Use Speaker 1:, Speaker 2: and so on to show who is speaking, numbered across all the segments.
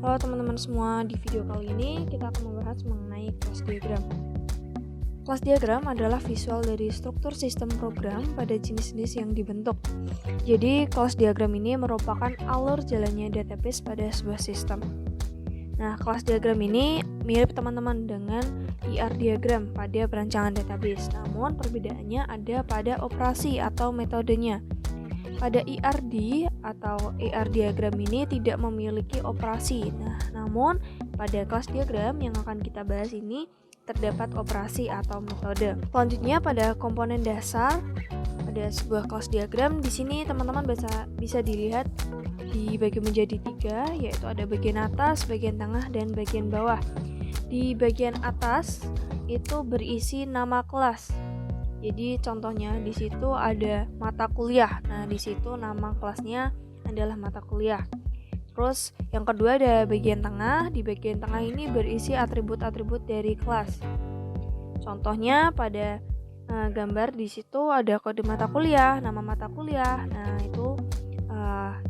Speaker 1: Halo teman-teman semua, di video kali ini kita akan membahas mengenai kelas diagram. Kelas diagram adalah visual dari struktur sistem program pada jenis-jenis yang dibentuk. Jadi, kelas diagram ini merupakan alur jalannya database pada sebuah sistem. Nah, kelas diagram ini mirip teman-teman dengan IR diagram pada perancangan database, namun perbedaannya ada pada operasi atau metodenya. Pada IRD atau IR diagram ini tidak memiliki operasi. Namun pada kelas diagram yang akan kita bahas ini terdapat operasi atau metode. Selanjutnya pada komponen dasar pada sebuah kelas diagram, di sini teman-teman bisa dilihat dibagi menjadi 3, yaitu ada bagian atas, bagian tengah, dan bagian bawah. Di bagian atas itu berisi nama kelas. Jadi contohnya di situ ada mata kuliah. Nah, di situ nama kelasnya adalah mata kuliah. Terus yang kedua ada bagian tengah. Di bagian tengah ini berisi atribut-atribut dari kelas. Contohnya pada gambar di situ ada kode mata kuliah, nama mata kuliah. Nah, itu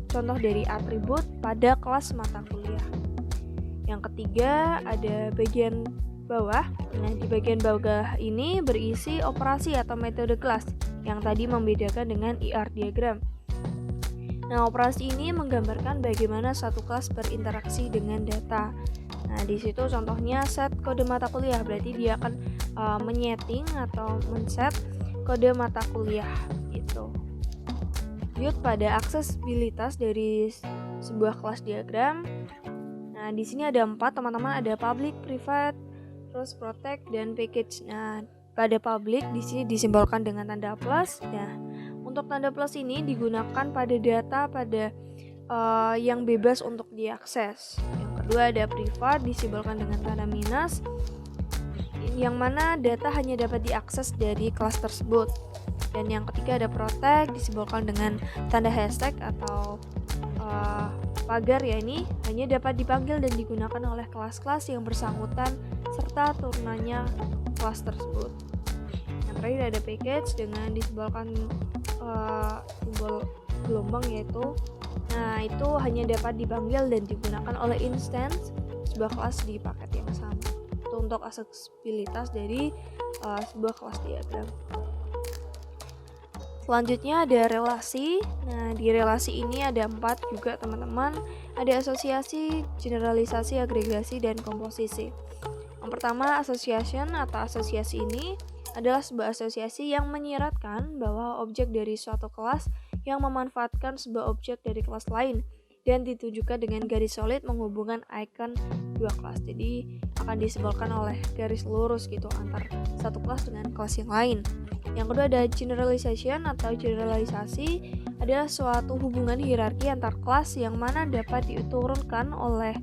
Speaker 1: contoh dari atribut pada kelas mata kuliah. Yang ketiga ada bagian bawah. Nah, di bagian bawah ini berisi operasi atau metode kelas yang tadi membedakan dengan IR diagram. Nah, operasi ini menggambarkan bagaimana satu kelas berinteraksi dengan data. Nah, di situ contohnya set kode mata kuliah, berarti dia akan menyeting atau men-set kode mata kuliah gitu. Lanjut pada aksesibilitas dari sebuah kelas diagram. Nah, di sini ada 4 teman-teman, ada public, private, terus protect dan package. Nah, pada public di sini disimbolkan dengan tanda plus. Nah, untuk tanda plus ini digunakan pada data yang bebas untuk diakses. Yang kedua ada private disimbolkan dengan tanda minus, yang mana data hanya dapat diakses dari kelas tersebut. Dan yang ketiga ada protect disimbolkan dengan tanda hashtag atau pagar, ya, ini hanya dapat dipanggil dan digunakan oleh kelas-kelas yang bersangkutan serta turunannya kelas tersebut. Yang terakhir ada package dengan disimbolkan simbol gelombang, yaitu itu hanya dapat dipanggil dan digunakan oleh instance sebuah kelas di paket yang sama. Itu untuk aksesibilitas dari sebuah kelas diagram. Selanjutnya ada relasi. Nah, di relasi ini ada 4 juga teman-teman. Ada asosiasi, generalisasi, agregasi, dan komposisi. Yang pertama, association atau asosiasi ini adalah sebuah asosiasi yang menyiratkan bahwa objek dari suatu kelas yang memanfaatkan sebuah objek dari kelas lain dan ditunjukkan dengan garis solid menghubungkan icon dua kelas. Jadi akan disimbolkan oleh garis lurus gitu antar satu kelas dengan kelas yang lain. Yang kedua ada generalization atau generalisasi, adalah suatu hubungan hierarki antar kelas yang mana dapat diturunkan oleh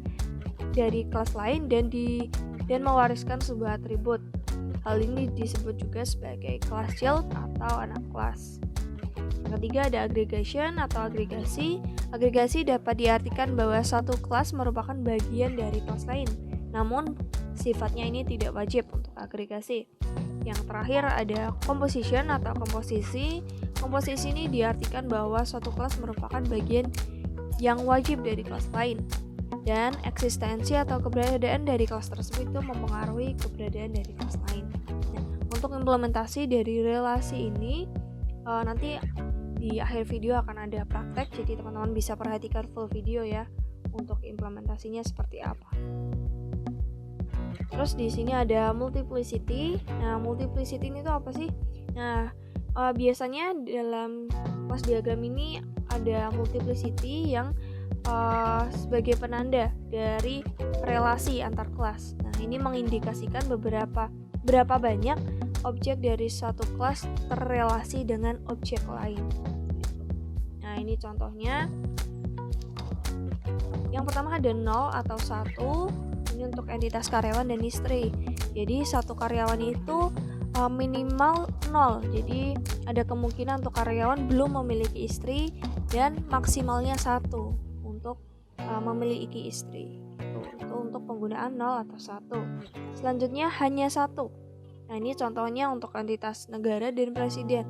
Speaker 1: dari kelas lain dan mewariskan sebuah atribut. Hal ini disebut juga sebagai class child atau anak kelas. Yang ketiga ada aggregation atau agregasi. Agregasi dapat diartikan bahwa satu kelas merupakan bagian dari kelas lain, namun sifatnya ini tidak wajib untuk agregasi. Yang terakhir ada composition atau komposisi. Komposisi ini diartikan bahwa suatu kelas merupakan bagian yang wajib dari kelas lain, dan eksistensi atau keberadaan dari kelas tersebut itu mempengaruhi keberadaan dari kelas lain. Nah, untuk implementasi dari relasi ini nanti di akhir video akan ada praktek, jadi teman-teman bisa perhatikan full video ya untuk implementasinya seperti apa. Terus di sini ada multiplicity. Nah, multiplicity ini tuh apa sih? Nah, biasanya dalam kelas diagram ini ada multiplicity yang sebagai penanda dari relasi antar kelas. Nah, ini mengindikasikan berapa banyak objek dari satu kelas terrelasi dengan objek lain. Nah, ini contohnya. Yang pertama ada 0 atau 1. Ini untuk entitas karyawan dan istri. Jadi satu karyawan itu minimal 0. Jadi ada kemungkinan untuk karyawan belum memiliki istri, dan maksimalnya 1 untuk memiliki istri. Itu untuk penggunaan 0 atau 1. Selanjutnya hanya 1. Nah, ini contohnya untuk entitas negara dan presiden.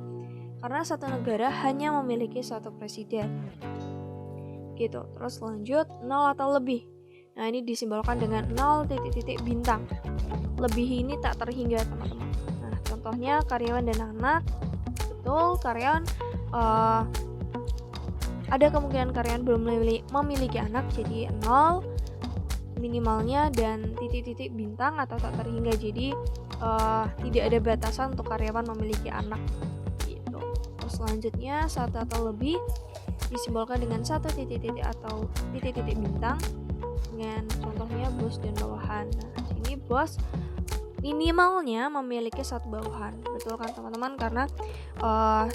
Speaker 1: Karena satu negara hanya memiliki satu presiden. Gitu. Terus lanjut 0 atau lebih. Nah, ini disimbolkan dengan 0 titik-titik bintang. Lebih ini tak terhingga, teman-teman. Nah, contohnya karyawan dan anak. Betul, karyawan ada kemungkinan karyawan belum memiliki anak, jadi 0 minimalnya dan titik-titik bintang atau tak terhingga, jadi tidak ada batasan untuk karyawan memiliki anak gitu. Terus selanjutnya satu atau lebih disimbolkan dengan satu titik-titik atau titik-titik bintang, dengan contohnya bos dan bawahan. Nah, ini bos minimalnya memiliki satu bawahan, betul kan teman-teman? Karena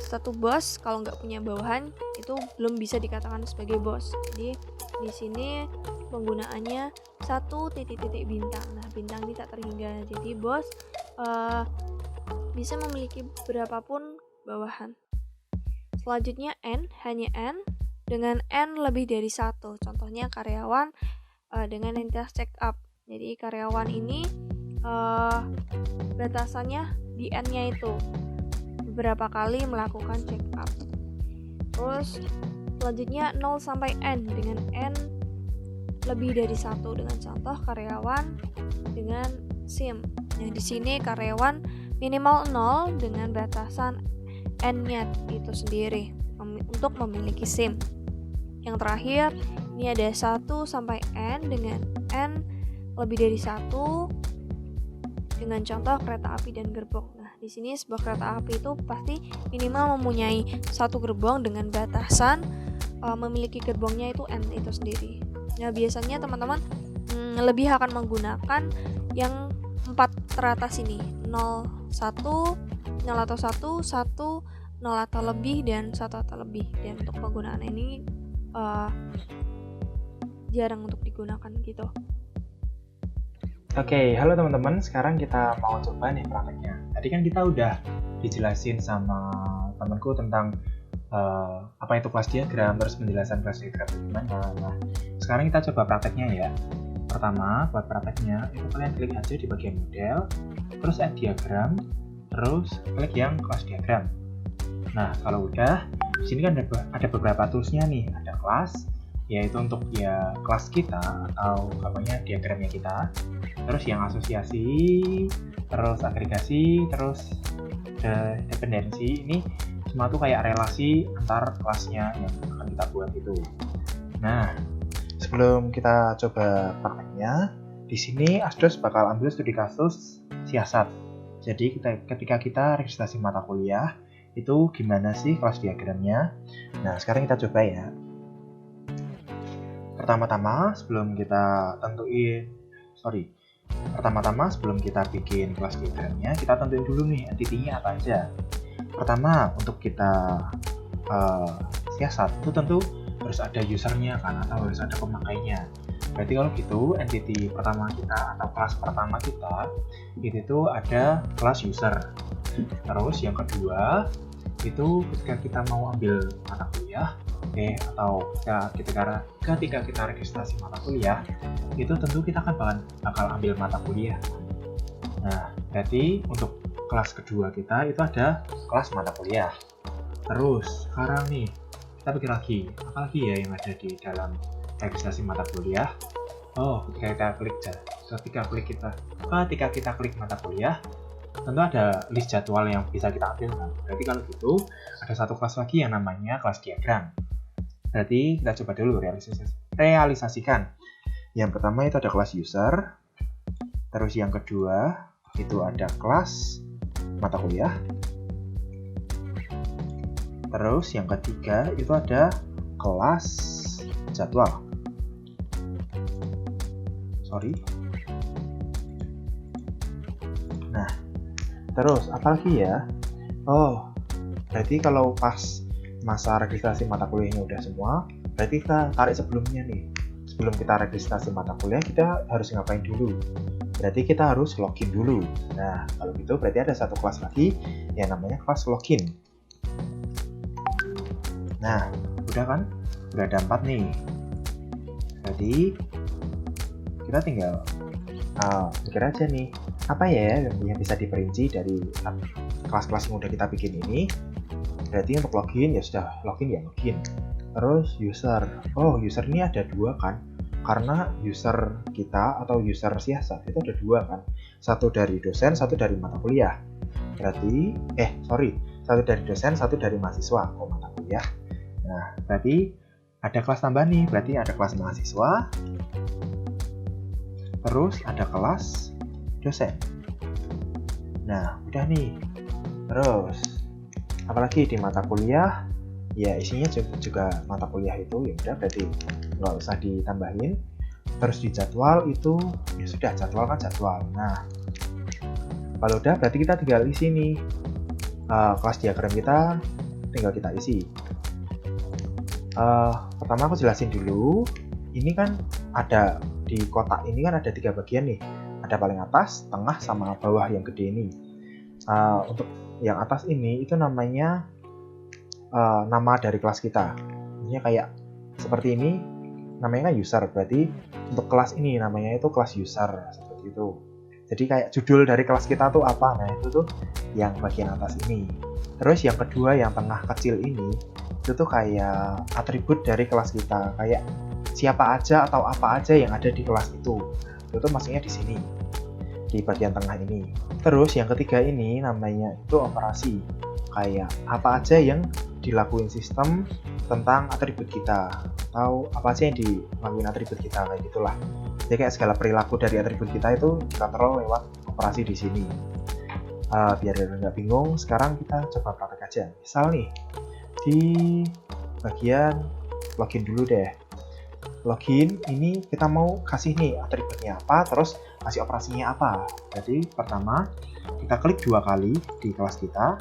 Speaker 1: satu bos kalau nggak punya bawahan itu belum bisa dikatakan sebagai bos. Jadi di sini penggunaannya satu titik-titik bintang. Nah, bintang ini tak terhingga, jadi bos bisa memiliki berapapun bawahan. Selanjutnya N, hanya N dengan N lebih dari satu. Contohnya karyawan dengan entitas check up. Jadi karyawan ini batasannya di N-nya itu beberapa kali melakukan check up. Terus selanjutnya 0 sampai N dengan N lebih dari 1 dengan contoh karyawan dengan SIM. Nah, di sini karyawan minimal 0 dengan batasan N-nya itu sendiri untuk memiliki SIM. Yang terakhir, ini ada 1 sampai N dengan N lebih dari 1 dengan contoh kereta api dan gerbong. Nah, di sini sebuah kereta api itu pasti minimal mempunyai satu gerbong dengan batasan memiliki gerbongnya itu N itu sendiri. Nah, biasanya teman-teman lebih akan menggunakan yang 4 teratas ini, 0, 1, 0 atau 1, 1, 0 atau lebih, dan 1 atau lebih. Dan untuk penggunaan ini jarang untuk digunakan gitu.
Speaker 2: Oke, halo teman-teman. Sekarang kita mau coba nih prakteknya. Tadi kan kita udah dijelasin sama temanku tentang apa itu kelas diagram, terus penjelasan kelas diagram gimana. Nah, sekarang kita coba prakteknya ya. Pertama, buat prakteknya itu kalian klik aja di bagian model, terus add diagram, terus klik yang kelas diagram. Nah, kalau udah, di sini kan ada beberapa toolsnya nih. Ada kelas, yaitu untuk ya kelas kita atau namanya diagramnya kita. Terus yang asosiasi, terus agregasi, terus dependensi. Ini semua tuh kayak relasi antar kelasnya yang akan kita buat itu. Nah, sebelum kita coba prakteknya, di sini Asdos bakal ambil studi kasus siasat. Jadi ketika kita registrasi mata kuliah, itu gimana sih kelas diagramnya? Nah, sekarang kita coba ya. Pertama-tama sebelum kita bikin kelas diagramnya, kita tentuin dulu nih entity-nya apa aja. Pertama, untuk kita siasat itu tentu harus ada usernya kan, atau harus ada pemakainya. Berarti kalau gitu entity pertama kita atau kelas pertama kita itu ada kelas user. Terus yang kedua itu ketika kita mau ambil mata kuliah atau ketika kita registrasi mata kuliah, itu tentu kita kan bakal ambil mata kuliah. Nah, berarti untuk kelas kedua kita itu ada kelas mata kuliah. Terus sekarang nih kita pikir lagi, apa lagi ya yang ada di dalam registrasi mata kuliah? Oh, ketika kita klik mata kuliah, tentu ada list jadwal yang bisa kita ambil kan. Berarti kalau gitu ada satu kelas lagi yang namanya kelas diagram. Berarti kita coba dulu realisasikan. Yang pertama itu ada kelas user. Terus yang kedua itu ada kelas mata kuliah. Terus yang ketiga itu ada kelas jadwal. Nah, terus apalagi ya? Oh, berarti kalau pas masa registrasi mata kuliahnya udah semua, berarti kita tarik sebelumnya nih. Sebelum kita registrasi mata kuliah, kita harus ngapain dulu? Berarti kita harus login dulu. Nah, kalau gitu berarti ada satu kelas lagi yang namanya kelas login. Nah, udah kan? Udah ada 4 nih. Jadi, kita tinggal pikir aja nih, apa ya yang bisa diperinci dari kelas-kelas yang udah kita bikin ini. Berarti untuk login ya sudah login. Terus user. Oh, user ini ada 2 kan. Karena user kita atau user siasat itu ada dua kan, satu dari dosen, satu dari mata kuliah. Berarti satu dari dosen, satu dari mahasiswa mata kuliah. Nah, berarti ada kelas tambahan nih, berarti ada kelas mahasiswa, terus ada kelas dosen. Nah, udah nih. Terus apalagi di mata kuliah, ya isinya juga mata kuliah itu, ya udah berarti nggak usah ditambahin. Terus di jadwal itu ya sudah, jadwal kan jadwal. Nah, kalau udah berarti kita tinggal isi nih kelas diagram kita, tinggal kita isi. Pertama aku jelasin dulu, ini kan ada di kotak ini kan ada 3 bagian nih, ada paling atas, tengah, sama bawah yang gede ini. Untuk yang atas ini itu namanya nama dari kelas kita, ini kayak seperti ini, namanya kan user, berarti untuk kelas ini namanya itu kelas user, seperti itu. Jadi kayak judul dari kelas kita tuh apa, nah itu tuh yang bagian atas ini. Terus yang kedua yang tengah kecil ini, itu tuh kayak atribut dari kelas kita, kayak siapa aja atau apa aja yang ada di kelas itu tuh masuknya di sini, di bagian tengah ini. Terus yang ketiga ini namanya itu operasi, kayak apa aja yang dilakuin sistem tentang atribut kita, atau apa aja yang dilakuin atribut kita, kayak gitulah. Jadi kayak segala perilaku dari atribut kita itu dikontrol lewat operasi di sini. Biar nggak bingung, sekarang kita coba praktek aja. Misal nih di bagian login dulu deh. Login ini kita mau kasih nih atributnya apa, terus kasih operasinya apa. Jadi pertama kita klik 2 kali di kelas kita,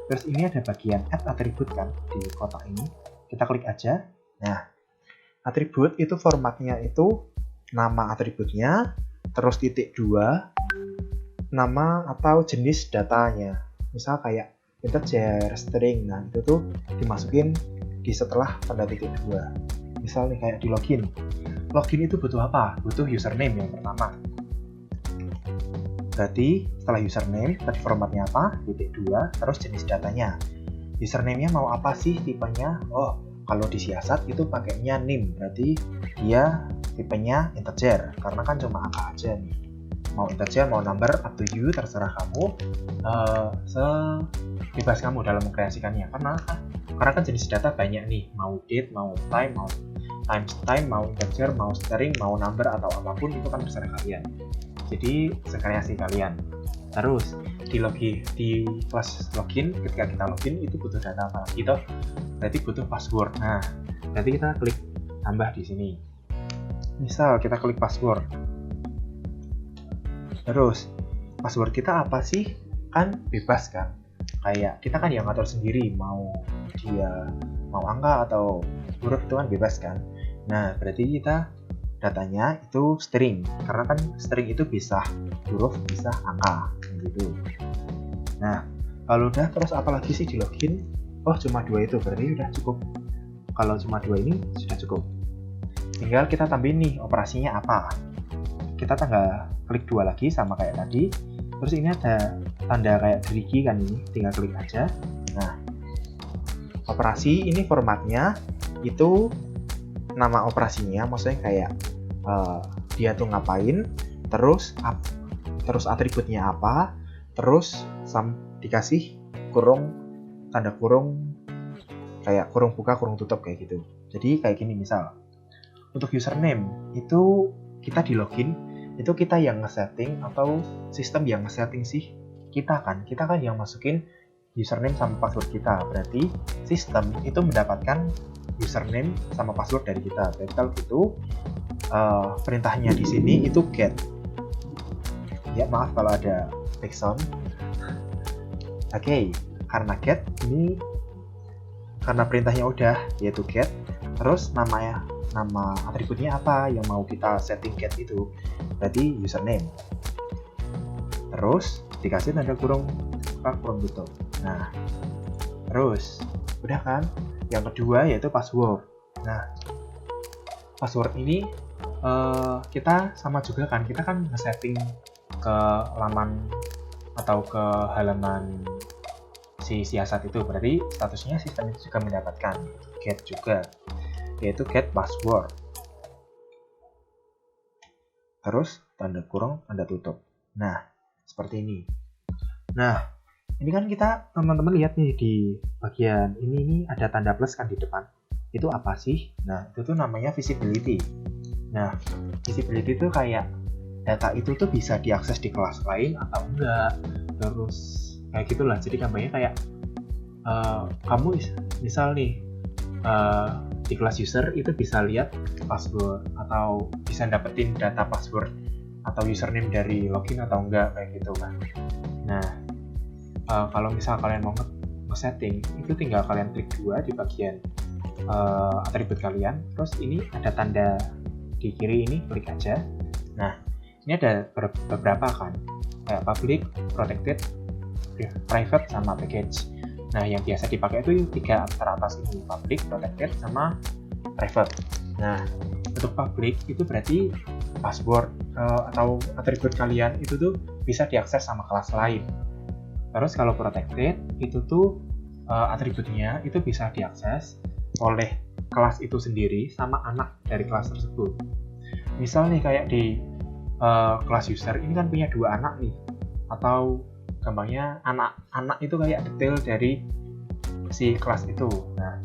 Speaker 2: terus ini ada bagian add atribut kan di kotak ini, kita klik aja. Nah, atribut itu formatnya itu nama atributnya, terus titik 2, nama atau jenis datanya, misal kayak integer, string. Nah itu tuh dimasukin di setelah tanda titik 2. Misal nih kayak di login itu butuh apa? Butuh username yang pertama. Berarti setelah username tadi formatnya apa? Titik 2, terus jenis datanya. Username-nya mau apa sih tipenya? Oh, kalau di siasat itu pakainya nim, berarti dia tipenya integer, karena kan cuma angka aja nih. Mau integer, mau number, up to you, terserah kamu. Sebebas kamu dalam mengkreasikannya, karena kan jenis data banyak nih, mau date, mau time, mau time, mau integer, mau string, mau number, atau apapun itu kan terserah kalian. Jadi sekreasi kalian. Terus di kelas login, ketika kita login itu butuh data apa lagi toh? Berarti butuh password. Nah, berarti kita klik tambah di sini. Misal kita klik password. Terus password kita apa sih? Kan bebas kan? Kayak kita kan yang ngatur sendiri, mau dia mau angka atau huruf itu kan bebas kan. Nah, berarti kita datanya itu string, karena kan string itu bisa huruf, bisa angka gitu. Nah, kalau udah, terus apalagi sih di login? Oh, cuma 2 itu, berarti udah cukup. Kalau cuma 2 ini sudah cukup. Tinggal kita tambahin nih operasinya apa. Kita tinggal klik 2 lagi sama kayak tadi. Terus ini ada tanda kayak gerigi kan, ini tinggal klik aja. Nah, operasi ini formatnya itu nama operasinya, maksudnya kayak dia tuh ngapain, terus atributnya apa, terus dikasih kurung, tanda kurung, kayak kurung buka, kurung tutup kayak gitu. Jadi kayak gini, misal untuk username itu kita di login itu kita yang ngesetting atau sistem yang ngesetting sih? Kita kan yang masukin username sama password kita. Berarti sistem itu mendapatkan username sama password dari kita. Berarti kalau gitu perintahnya di sini itu get. Ya maaf kalau ada background. Oke, karena get ini karena perintahnya udah yaitu get. Terus nama atributnya apa yang mau kita setting get itu, berarti username. Terus dikasih tanda kurung tutup. Nah, terus udah kan. Yang kedua yaitu password. Nah, password ini kita sama juga kan, kita kan nge-setting ke laman atau ke halaman si siasat itu, berarti statusnya sistem itu juga mendapatkan get juga, yaitu get password. terus tanda kurung, tanda tutup. Nah, seperti ini. Nah, ini kan kita teman-teman lihat nih di bagian ini ada tanda plus kan di depan. Itu apa sih? Nah, itu tuh namanya visibility. Nah, visibility itu kayak data itu tuh bisa diakses di kelas lain atau enggak. Terus kayak gitulah. Jadi kampanye kayak kamu misal nih di kelas user itu bisa lihat password atau bisa dapetin data password atau username dari login atau enggak kayak gitu kan. Nah, kalau misal kalian mau nge-setting itu tinggal kalian klik 2 di bagian atribut kalian, terus ini ada tanda di kiri ini, klik aja. Nah, ini ada beberapa kan, kayak public, protected, private, sama package. Nah, yang biasa dipakai itu 3 teratas ini, public, protected, sama private. Nah, untuk public itu berarti password atau atribut kalian itu tuh bisa diakses sama kelas lain. Terus kalau protected itu tuh atributnya itu bisa diakses oleh kelas itu sendiri sama anak dari kelas tersebut. Misal nih kayak di kelas user ini kan punya 2 anak nih, atau gampangnya anak itu kayak detail dari si kelas itu. Nah,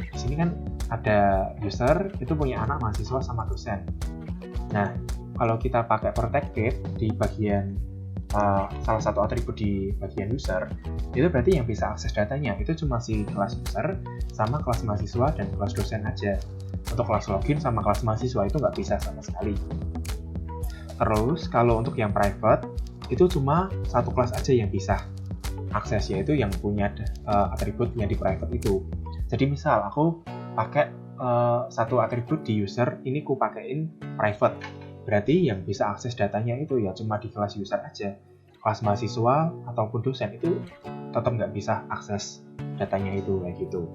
Speaker 2: di sini kan ada user itu punya anak mahasiswa sama dosen. Nah, kalau kita pakai protected di bagian salah satu atribut di bagian user, itu berarti yang bisa akses datanya itu cuma si kelas user sama kelas mahasiswa dan kelas dosen aja. Untuk kelas login sama kelas mahasiswa itu nggak bisa sama sekali. Terus kalau untuk yang private itu cuma satu kelas aja yang bisa akses, yaitu yang punya atribut yang di private itu. Jadi misal aku pakai satu atribut di user, ini ku pakein private, berarti yang bisa akses datanya itu ya cuma di kelas user aja. Kelas mahasiswa ataupun dosen itu tetap nggak bisa akses datanya itu kayak gitu.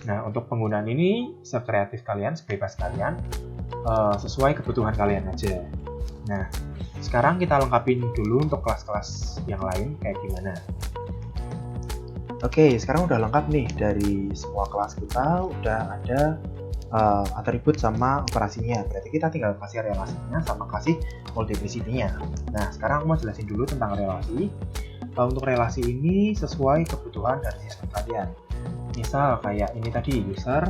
Speaker 2: Nah, untuk penggunaan ini sekreatif kalian, sebebas kalian, sesuai kebutuhan kalian aja. Nah, sekarang kita lengkapin dulu untuk kelas-kelas yang lain kayak gimana. Oke, sekarang udah lengkap nih, dari semua kelas kita udah ada atribut sama operasinya. Berarti kita tinggal kasih relasinya sama kasih multiplicity-nya. Nah, sekarang aku mau jelasin dulu tentang relasi. Untuk relasi ini sesuai kebutuhan dari sistem kalian. Misal kayak ini tadi, user,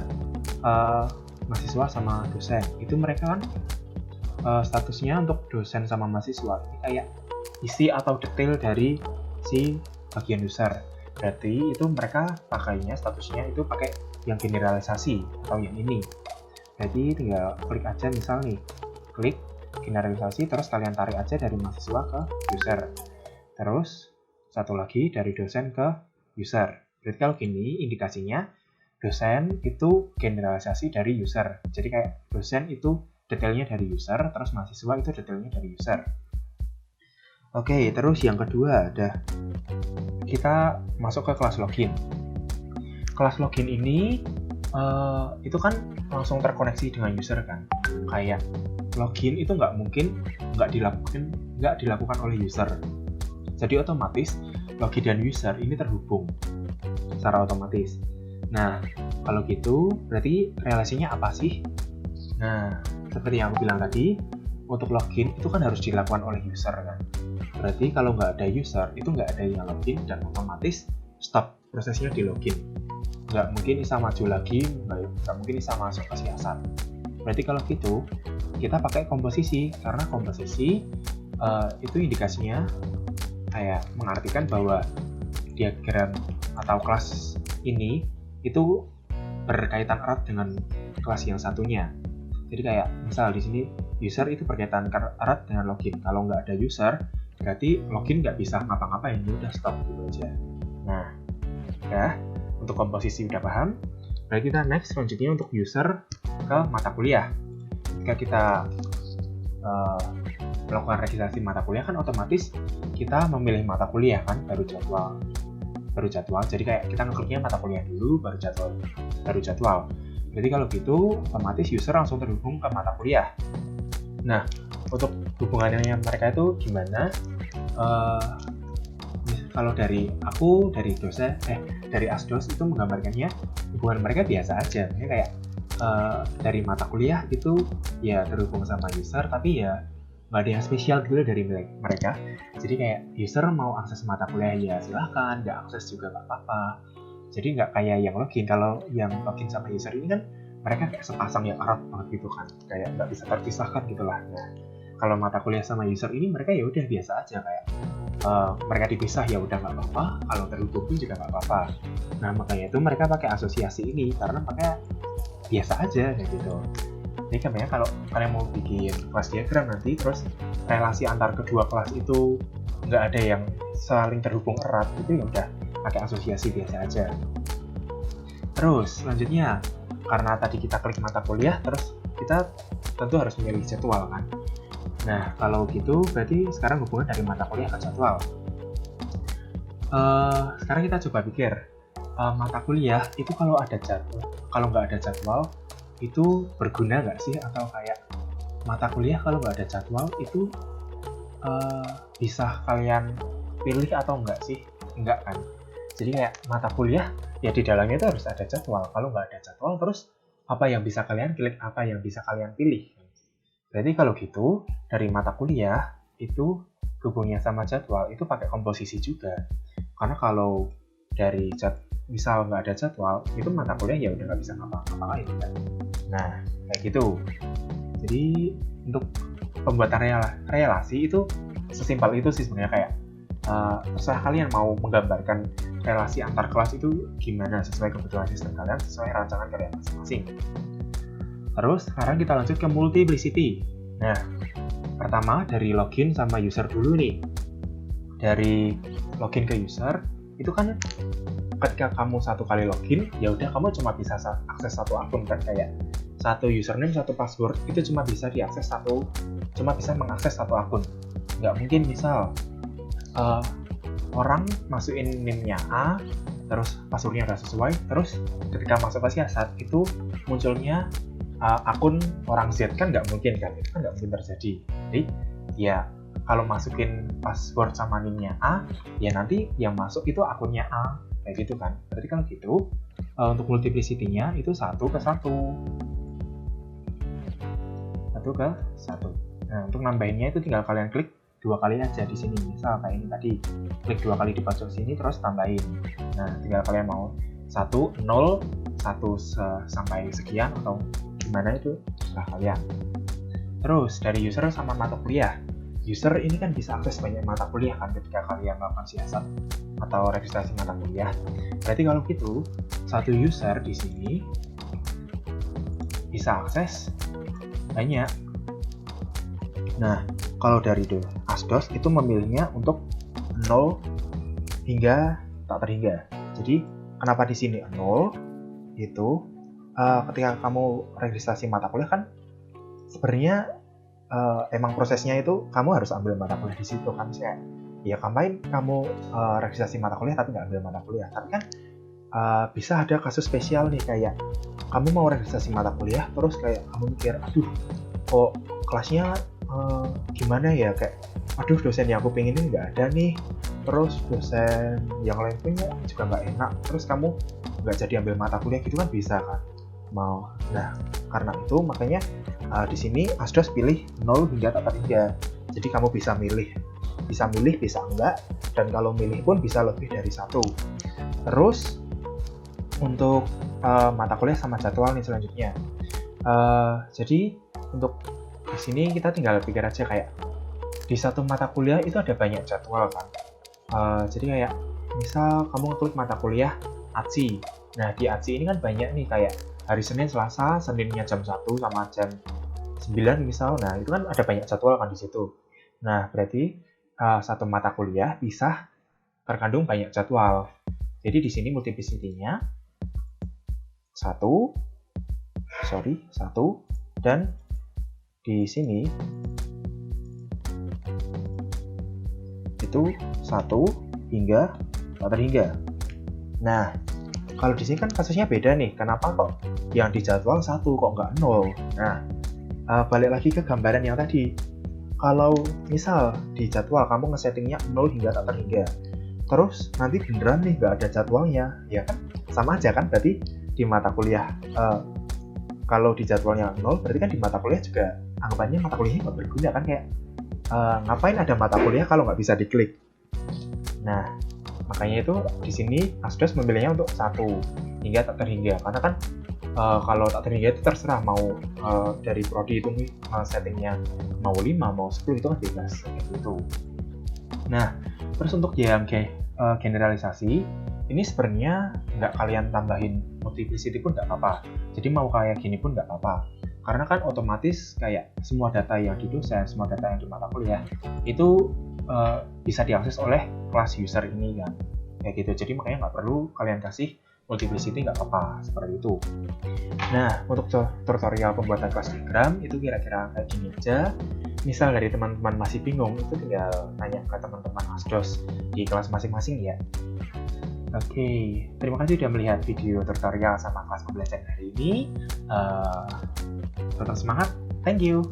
Speaker 2: mahasiswa sama dosen. Itu mereka kan statusnya untuk dosen sama mahasiswa ini kayak isi atau detail dari si bagian user. Berarti itu mereka pakainya statusnya itu pakai yang generalisasi atau yang ini. Jadi tinggal klik aja, misal nih klik generalisasi, terus kalian tarik aja dari mahasiswa ke user, terus satu lagi dari dosen ke user. Berarti kalau gini indikasinya dosen itu generalisasi dari user. Jadi kayak dosen itu detailnya dari user, terus mahasiswa itu detailnya dari user. Oke, terus yang kedua ada kita masuk ke kelas login. Kelas login ini itu kan langsung terkoneksi dengan user kan. Kayak login itu nggak mungkin nggak dilakukan oleh user. Jadi otomatis login dan user ini terhubung secara otomatis. Nah, kalau gitu berarti relasinya apa sih? Nah, seperti yang aku bilang tadi, untuk login itu kan harus dilakukan oleh user kan. Berarti kalau nggak ada user, itu nggak ada yang login dan otomatis stop prosesnya di login. Nggak mungkin bisa maju lagi, nggak mungkin bisa masuk ke siasat. Berarti kalau gitu, kita pakai komposisi, karena komposisi itu indikasinya kayak mengartikan bahwa diagram atau kelas ini itu berkaitan erat dengan kelas yang satunya. Jadi kayak misal di sini user itu berkaitan erat dengan login. Kalau nggak ada user, berarti login nggak bisa ngapa-ngapain, udah stop gitu aja. Nah, ya untuk komposisi udah paham. Berarti kita next selanjutnya untuk user ke mata kuliah. Jika kita melakukan registrasi mata kuliah kan otomatis kita memilih mata kuliah kan, baru jadwal. Jadi kayak kita ngekliknya mata kuliah dulu, baru jadwal. Jadi kalau gitu otomatis user langsung terhubung ke mata kuliah. Nah, untuk hubungannya mereka itu gimana? Kalau dari dosen, dari Asdos itu menggambarkannya hubungan mereka biasa aja. Kayak dari mata kuliah itu ya terhubung sama user, tapi ya nggak ada yang spesial gitu dari mereka. Jadi kayak user mau akses mata kuliah ya silahkan, nggak akses juga nggak apa-apa. Jadi nggak kayak yang login. Kalau yang login sama user ini kan mereka kayak sepasang yang erat banget gitu kan, kayak nggak bisa terpisahkan gitulah. Nah, kalau mata kuliah sama user ini mereka ya udah biasa aja, kayak mereka dipisah ya udah nggak apa-apa, kalau tertutup pun juga nggak apa-apa. Nah, makanya itu mereka pakai asosiasi ini karena makanya biasa aja kayak gitu. Jadi kayak kalau kalian mau bikin kelas diagram nanti, terus relasi antar kedua kelas itu nggak ada yang saling terhubung erat, itu ya udah pakai asosiasi biasa aja. Terus selanjutnya, karena tadi kita klik mata kuliah, terus kita tentu harus memilih jadwal kan. Nah, kalau gitu berarti sekarang hubungan dari mata kuliah ke jadwal. Sekarang kita coba pikir, mata kuliah itu kalau ada jadwal, kalau nggak ada jadwal itu berguna nggak sih? Atau kayak mata kuliah kalau nggak ada jadwal itu bisa kalian pilih atau enggak sih? Enggak kan? Jadi kayak mata kuliah ya di dalamnya itu harus ada jadwal. Kalau nggak ada jadwal, terus apa yang bisa kalian klik, apa yang bisa kalian pilih? Berarti kalau gitu dari mata kuliah itu hubungnya sama jadwal itu pakai komposisi juga. Karena kalau dari misal nggak ada jadwal, itu mata kuliah ya udah nggak bisa ngapa-ngapain kan. Nah, kayak gitu. Jadi untuk pembuatan relasi itu sesimpel itu sih sebenarnya, kayak terserah kalian mau menggambarkan relasi antar kelas itu gimana sesuai kebutuhan sistem kalian, sesuai rancangan kalian masing-masing. Terus sekarang kita lanjut ke multiplicity. Nah, pertama dari login sama user dulu nih. Dari login ke user itu kan ketika kamu satu kali login, ya udah kamu cuma bisa akses satu akun kan, kayak satu username, satu password itu cuma bisa mengakses satu akun. Nggak mungkin misal orang masukin NIM-nya A, terus passwordnya udah sesuai, terus ketika masuk ke siasat itu munculnya akun orang Z, kan nggak mungkin kan, itu kan nggak mungkin terjadi. Jadi ya kalau masukin password sama NIM-nya A, ya nanti yang masuk itu akunnya A, kayak gitu kan. Berarti kalau gitu untuk multiplicity-nya itu 1 ke 1. Nah, untuk nambahinnya itu tinggal kalian klik 2 kali aja di sini. Misal kayak ini tadi, klik 2 kali di pojok sini terus tambahin. Nah, tinggal kalian mau 1, 0, 1 sampai sekian atau gimana itu terserah kalian. Terus dari user sama mata kuliah. User ini kan bisa akses banyak mata kuliah kan ketika kalian melakukan siasat atau registrasi mata kuliah. Berarti kalau gitu, satu user di sini bisa akses banyak. Nah, kalau dari Asdos itu memilihnya untuk 0 hingga tak terhingga. Jadi, kenapa di sini 0? Itu ketika kamu registrasi mata kuliah kan sebenarnya emang prosesnya itu kamu harus ambil mata kuliah di situ kan, ya ngapain kamu registrasi mata kuliah tapi nggak ambil mata kuliah. Tapi kan bisa ada kasus spesial nih, kayak kamu mau registrasi mata kuliah terus kayak kamu mikir, aduh kok kelasnya gimana ya, kayak aduh dosen yang aku pengenin nggak ada nih, terus dosen yang lain punya juga nggak enak, terus kamu nggak jadi ambil mata kuliah gitu kan, bisa kan mau. Nah, karena itu makanya di sini Asdos pilih 0 hingga tak terhingga. Jadi kamu bisa milih, bisa enggak, dan kalau milih pun bisa lebih dari 1. Terus untuk mata kuliah sama jadwal nih selanjutnya. Jadi untuk di sini kita tinggal pikir aja, kayak di satu mata kuliah itu ada banyak jadwal kan. Jadi kayak misal kamu ngeklik mata kuliah ATSI. Nah, di ATSI ini kan banyak nih, kayak hari Senin, Selasa, Seninnya jam 1 sama jam 9 misal. Nah, itu kan ada banyak jadwal kan di situ. Nah, berarti satu mata kuliah bisa terkandung banyak jadwal. Jadi di sini multiplicity-nya 1, dan di sini itu 1 hingga tak terhingga. Nah, kalau di sini kan kasusnya beda nih. Kenapa kok yang dijadwal 1 kok nggak 0? Nah, balik lagi ke gambaran yang tadi. Kalau misal di jadwal kamu ngesettingnya 0 hingga tak terhingga, terus nanti beneran nih nggak ada jadwalnya, ya kan sama aja kan, berarti di mata kuliah kalau di jadwalnya 0, berarti kan di mata kuliah juga anggapannya mata kuliahnya nggak berguna kan, kayak ngapain ada mata kuliah kalau nggak bisa diklik? Nah, makanya itu di sini Asdos memilihnya untuk 1 hingga tak terhingga, karena kan kalau tak terhingga itu terserah mau dari prodi itu settingnya mau 5, mau 10 itu kan bebas gitu. Nah, terus untuk yang generalisasi ini sebenarnya nggak kalian tambahin multiplicity pun nggak apa-apa. Jadi mau kayak gini pun nggak apa-apa. Karena kan otomatis kayak semua data yang di dosen, semua data yang di mata kuliah itu bisa diakses oleh kelas user ini kan. Kayak gitu. Jadi makanya nggak perlu kalian kasih multiplicity, nggak apa-apa seperti itu. Nah, untuk tutorial pembuatan kelas diagram itu kira-kira kayak gini aja. Misal dari teman-teman masih bingung, itu tinggal nanya ke teman-teman Asdos di kelas masing-masing ya. Oke, terima kasih sudah melihat video tutorial sama kelas pembelajaran hari ini. Tetap semangat, thank you.